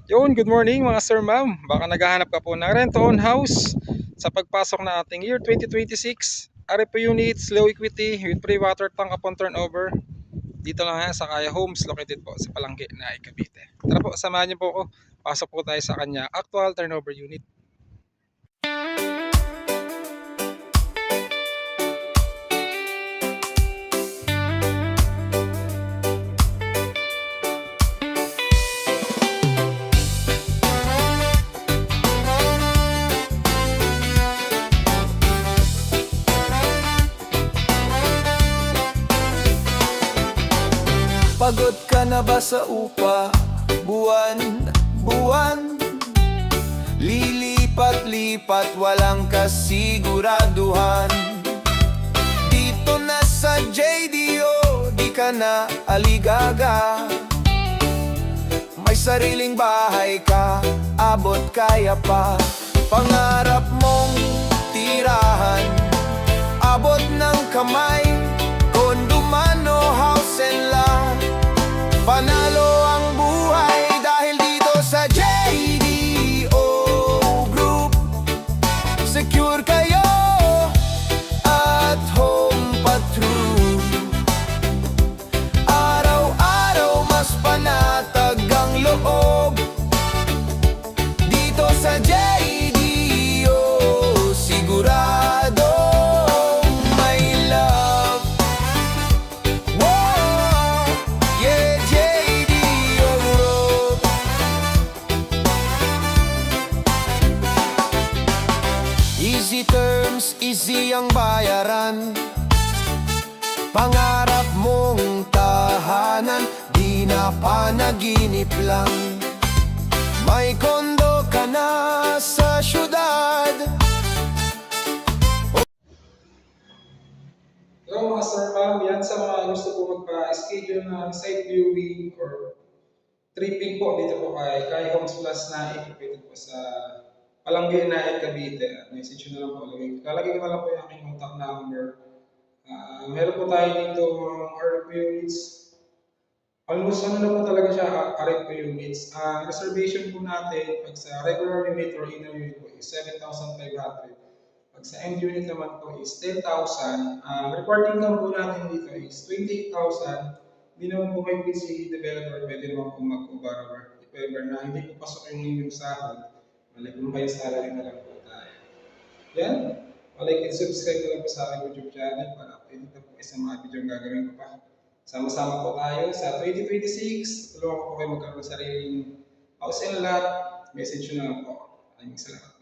Yun, good morning mga sir ma'am. Baka naghahanap ka po ng rent-to-own house sa pagpasok na ating year 2026. RFP units, low equity, with free water tank upon turnover. Dito lang yan sa Kaya Homes, located po sa Palangge na Cavite. Tara po, samahan niyo po ako. Pasok po tayo sa kanya actual turnover unit. Pagod ka na ba sa upa? Buwan, lilipat-lipat, walang kasiguraduhan. Dito na sa JDO, di ka na aligaga. May sariling bahay ka, abot kaya pa. Pangarap mong tirahan, abot ng kamay. Condo man o house and lot, panalo ang buhay dahil dito sa JDO Group. Secure kayo at home patrol. Araw-araw mas panatag ang loob. Dito sa JDO, sigurado may love. Wow, yeah, JDO Group. Easy terms, easy ang bayaran. Pangarap mong tahanan, di na panaginip lang. May kondo ka na sa syudad. Hello mga sir ma'am, yan sa mga gusto po magpa-schedule ng site viewing or tripping po dito po kay Homes Plus na located po sa Palangge na Cavite. Message nyo na lang po. Lalagay ko na lang po yung aking contact number. Meron po tayo dito RFP units. Almost ano na po talaga siya, RFP units. Reservation po natin pag sa regular unit or inner unit po is 7,500. Pag sa end unit naman po is 10,000. Reporting lang po natin dito is 28,000. Hindi naman po may PC developer, pwede naman po mag-borrower. If ever na hindi po pasok yung inyong sahod, balik mo kayo salary na lang po tayo. Yan. Like and subscribe na lang po sa aking YouTube channel para update na po kayo sa mga video ang gagawin ko pa. Sama-sama po tayo sa 2026. Tulungan ko po kayo magkaroon ng sariling house and lot. Message nyo na lang po. Maraming salamat.